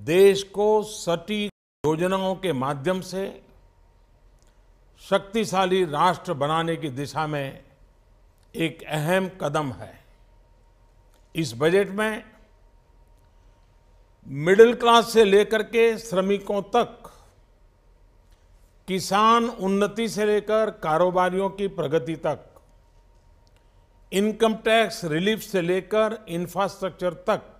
देश को सटीक योजनाओं के माध्यम से शक्तिशाली राष्ट्र बनाने की दिशा में एक अहम कदम है। इस बजट में मिडिल क्लास से लेकर के श्रमिकों तक, किसान उन्नति से लेकर कारोबारियों की प्रगति तक, इनकम टैक्स रिलीफ से लेकर इंफ्रास्ट्रक्चर तक,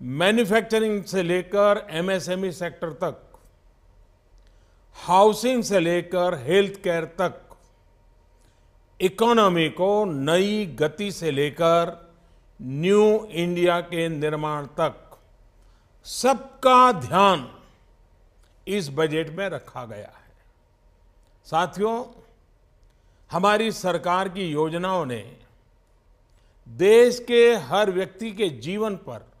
मैन्युफैक्चरिंग से लेकर एमएसएमई सेक्टर तक, हाउसिंग से लेकर हेल्थ केयर तक, इकोनॉमी को नई गति से लेकर न्यू इंडिया के निर्माण तक सबका ध्यान इस बजट में रखा गया है। साथियों, हमारी सरकार की योजनाओं ने देश के हर व्यक्ति के जीवन पर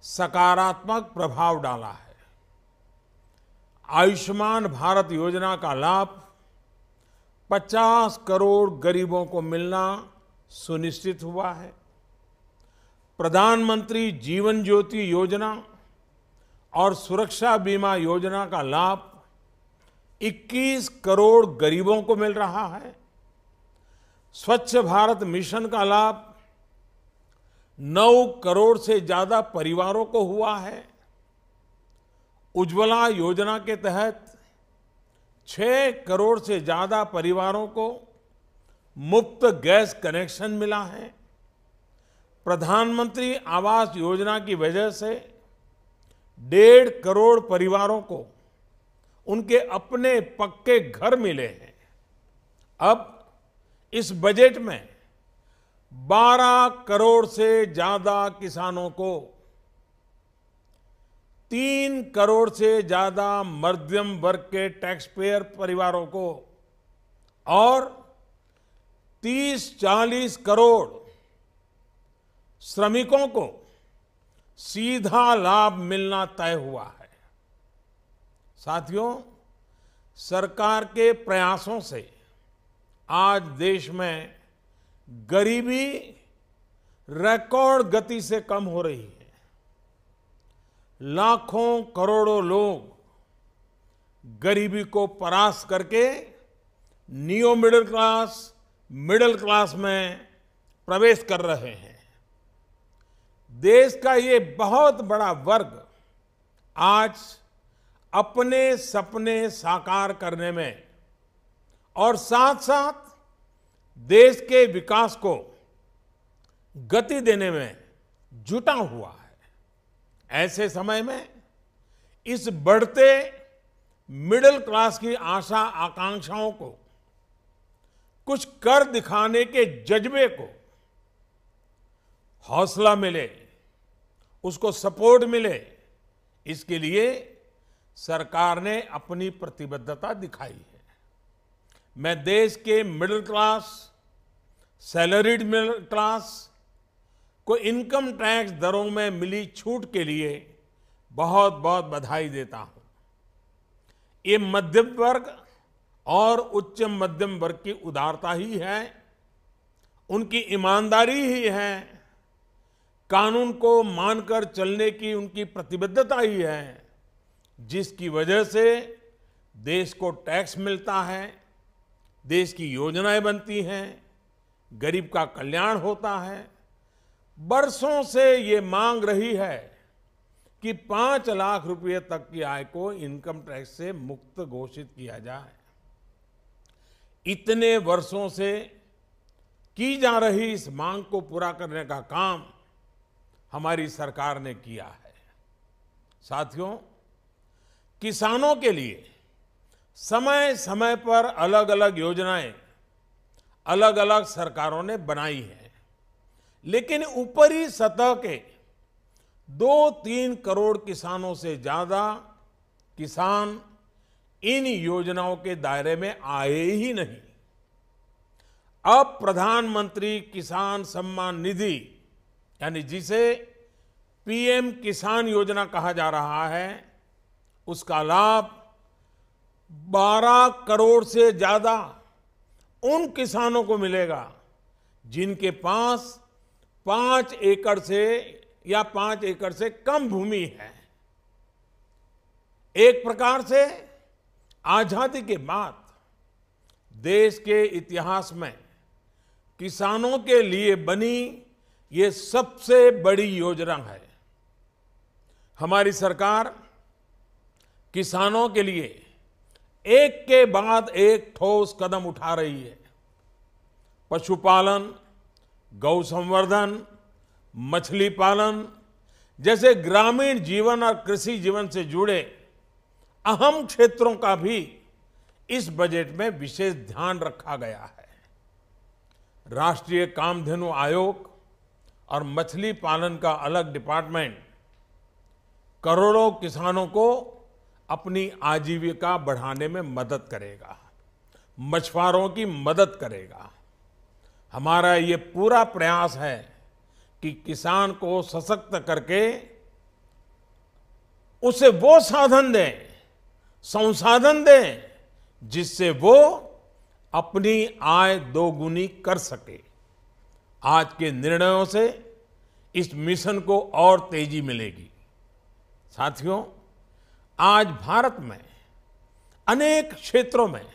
सकारात्मक प्रभाव डाला है। आयुष्मान भारत योजना का लाभ 50 करोड़ गरीबों को मिलना सुनिश्चित हुआ है। प्रधानमंत्री जीवन ज्योति योजना और सुरक्षा बीमा योजना का लाभ 21 करोड़ गरीबों को मिल रहा है। स्वच्छ भारत मिशन का लाभ 9 करोड़ से ज्यादा परिवारों को हुआ है। उज्ज्वला योजना के तहत 6 करोड़ से ज्यादा परिवारों को मुफ्त गैस कनेक्शन मिला है। प्रधानमंत्री आवास योजना की वजह से 1.5 करोड़ परिवारों को उनके अपने पक्के घर मिले हैं। अब इस बजट में 12 करोड़ से ज्यादा किसानों को, 3 करोड़ से ज्यादा मध्यम वर्ग के टैक्स पेयर परिवारों को और 30-40 करोड़ श्रमिकों को सीधा लाभ मिलना तय हुआ है। साथियों, सरकार के प्रयासों से आज देश में गरीबी रिकॉर्ड गति से कम हो रही है। लाखों करोड़ों लोग गरीबी को परास्त करके नियो मिडिल क्लास में प्रवेश कर रहे हैं। देश का ये बहुत बड़ा वर्ग आज अपने सपने साकार करने में और साथ साथ देश के विकास को गति देने में जुटा हुआ है। ऐसे समय में इस बढ़ते मिडिल क्लास की आशा आकांक्षाओं को, कुछ कर दिखाने के जज्बे को हौसला मिले, उसको सपोर्ट मिले, इसके लिए सरकार ने अपनी प्रतिबद्धता दिखाई है। मैं देश के middle class, salaried middle class को इनकम टैक्स दरों में मिली छूट के लिए बहुत बहुत बधाई देता हूं। ये मध्यम वर्ग और उच्च मध्यम वर्ग की उदारता ही है, उनकी ईमानदारी ही है, कानून को मानकर चलने की उनकी प्रतिबद्धता ही है, जिसकी वजह से देश को टैक्स मिलता है, देश की योजनाएं बनती हैं, गरीब का कल्याण होता है। बरसों से ये मांग रही है कि 5 लाख रुपए तक की आय को इनकम टैक्स से मुक्त घोषित किया जाए। इतने वर्षों से की जा रही इस मांग को पूरा करने का काम हमारी सरकार ने किया है। साथियों, किसानों के लिए समय समय पर अलग अलग योजनाएं अलग अलग सरकारों ने बनाई हैं, लेकिन ऊपरी सतह के 2-3 करोड़ किसानों से ज्यादा किसान इन योजनाओं के दायरे में आए ही नहीं। अब प्रधानमंत्री किसान सम्मान निधि, यानी जिसे पीएम किसान योजना कहा जा रहा है, उसका लाभ 12 करोड़ से ज्यादा उन किसानों को मिलेगा जिनके पास 5 एकड़ से या 5 एकड़ से कम भूमि है। एक प्रकार से आजादी के बाद देश के इतिहास में किसानों के लिए बनी ये सबसे बड़ी योजना है। हमारी सरकार किसानों के लिए एक के बाद एक ठोस कदम उठा रही है। पशुपालन, गौ संवर्धन, मछली पालन जैसे ग्रामीण जीवन और कृषि जीवन से जुड़े अहम क्षेत्रों का भी इस बजट में विशेष ध्यान रखा गया है। राष्ट्रीय कामधेनु आयोग और मछली पालन का अलग डिपार्टमेंट करोड़ों किसानों को अपनी आजीविका बढ़ाने में मदद करेगा, मछुआरों की मदद करेगा। हमारा ये पूरा प्रयास है कि किसान को सशक्त करके उसे वो साधन दें, संसाधन दें, जिससे वो अपनी आय दोगुनी कर सके। आज के निर्णयों से इस मिशन को और तेजी मिलेगी। साथियों, आज भारत में अनेक क्षेत्रों में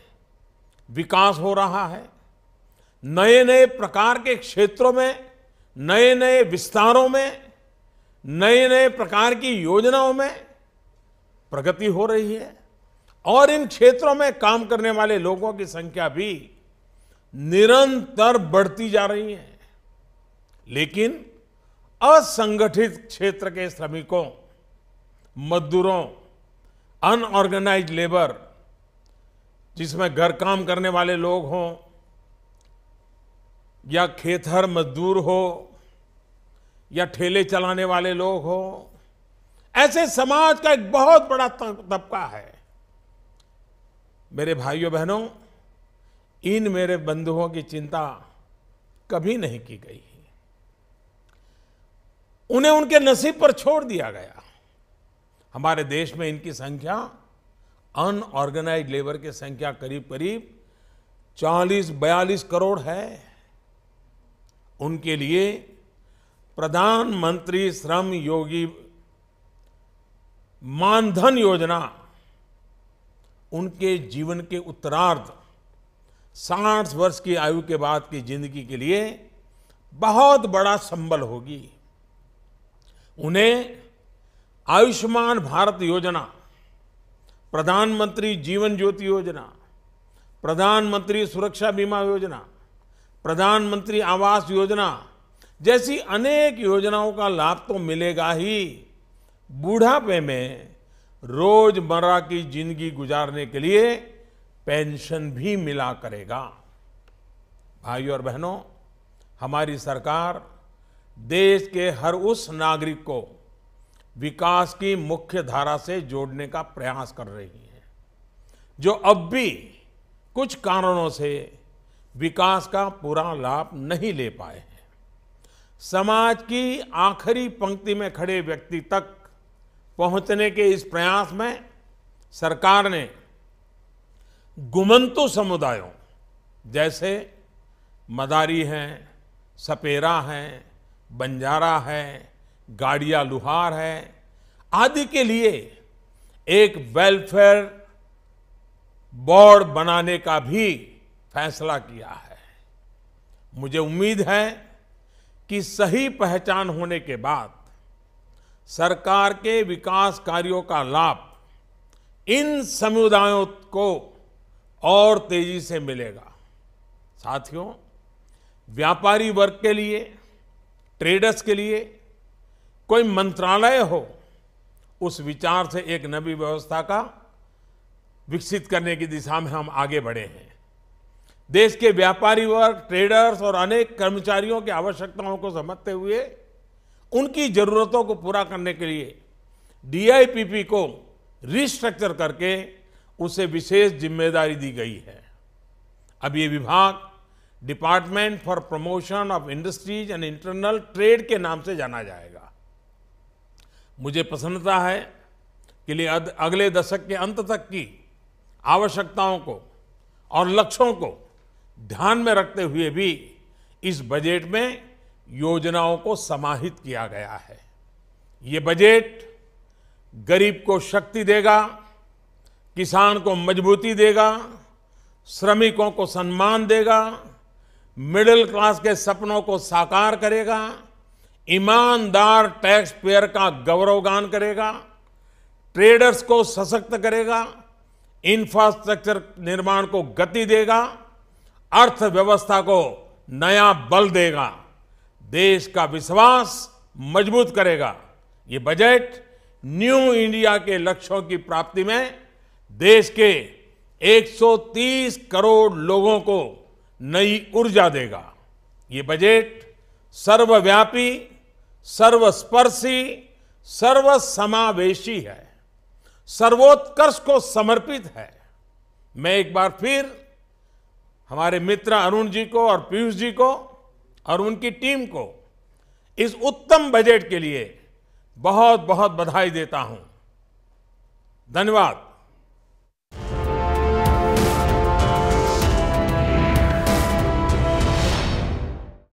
विकास हो रहा है। नए नए प्रकार के क्षेत्रों में, नए नए विस्तारों में, नए नए प्रकार की योजनाओं में प्रगति हो रही है और इन क्षेत्रों में काम करने वाले लोगों की संख्या भी निरंतर बढ़ती जा रही है। लेकिन असंगठित क्षेत्र के श्रमिकों, मजदूरों, अनऑर्गेनाइज्ड लेबर, जिसमें घर काम करने वाले लोग हों या खेतहर मजदूर हो या ठेले चलाने वाले लोग हो, ऐसे समाज का एक बहुत बड़ा तबका है। मेरे भाइयों बहनों, इन मेरे बंधुओं की चिंता कभी नहीं की गई। उन्हें उनके नसीब पर छोड़ दिया गया। हमारे देश में इनकी संख्या, अनऑर्गेनाइज्ड लेबर की संख्या करीब करीब 40-42 करोड़ है। उनके लिए प्रधानमंत्री श्रम योगी मानधन योजना उनके जीवन के उत्तरार्ध 60 वर्ष की आयु के बाद की जिंदगी के लिए बहुत बड़ा संबल होगी। उन्हें आयुष्मान भारत योजना, प्रधानमंत्री जीवन ज्योति योजना, प्रधानमंत्री सुरक्षा बीमा योजना, प्रधानमंत्री आवास योजना जैसी अनेक योजनाओं का लाभ तो मिलेगा ही, बुढ़ापे में रोजमर्रा की जिंदगी गुजारने के लिए पेंशन भी मिला करेगा। भाइयों और बहनों, हमारी सरकार देश के हर उस नागरिक को विकास की मुख्य धारा से जोड़ने का प्रयास कर रही है जो अब भी कुछ कारणों से विकास का पूरा लाभ नहीं ले पाए हैं। समाज की आखिरी पंक्ति में खड़े व्यक्ति तक पहुंचने के इस प्रयास में सरकार ने गुमंतु समुदायों जैसे मदारी हैं, सपेरा हैं, बंजारा है, गाड़िया लुहार है आदि के लिए एक वेलफेयर बोर्ड बनाने का भी फैसला किया है। मुझे उम्मीद है कि सही पहचान होने के बाद सरकार के विकास कार्यों का लाभ इन समुदायों को और तेजी से मिलेगा। साथियों, व्यापारी वर्ग के लिए, ट्रेडर्स के लिए कोई मंत्रालय हो, उस विचार से एक नई व्यवस्था का विकसित करने की दिशा में हम आगे बढ़े हैं। देश के व्यापारी वर्ग, ट्रेडर्स और अनेक कर्मचारियों की आवश्यकताओं को समझते हुए उनकी जरूरतों को पूरा करने के लिए डीआईपीपी को रिस्ट्रक्चर करके उसे विशेष जिम्मेदारी दी गई है। अब ये विभाग department for promotion of industries and internal trade के नाम से जाना जाएगा। मुझे प्रसन्नता है कि अगले दशक के अंत तक की आवश्यकताओं को और लक्ष्यों को ध्यान में रखते हुए भी इस बजट में योजनाओं को समाहित किया गया है। ये बजट गरीब को शक्ति देगा, किसान को मजबूती देगा, श्रमिकों को सम्मान देगा, मिडिल क्लास के सपनों को साकार करेगा, ईमानदार टैक्स पेयर का गौरवगान करेगा, ट्रेडर्स को सशक्त करेगा, इंफ्रास्ट्रक्चर निर्माण को गति देगा, अर्थव्यवस्था को नया बल देगा, देश का विश्वास मजबूत करेगा। ये बजट न्यू इंडिया के लक्ष्यों की प्राप्ति में देश के 130 करोड़ लोगों को नई ऊर्जा देगा। ये बजट सर्वव्यापी, सर्वस्पर्शी, सर्वसमावेशी है, सर्वोत्कर्ष को समर्पित है। मैं एक बार फिर हमारे मित्र अरुण जी को और पीयूष जी को और उनकी टीम को इस उत्तम बजट के लिए बहुत बहुत बधाई देता हूं। धन्यवाद।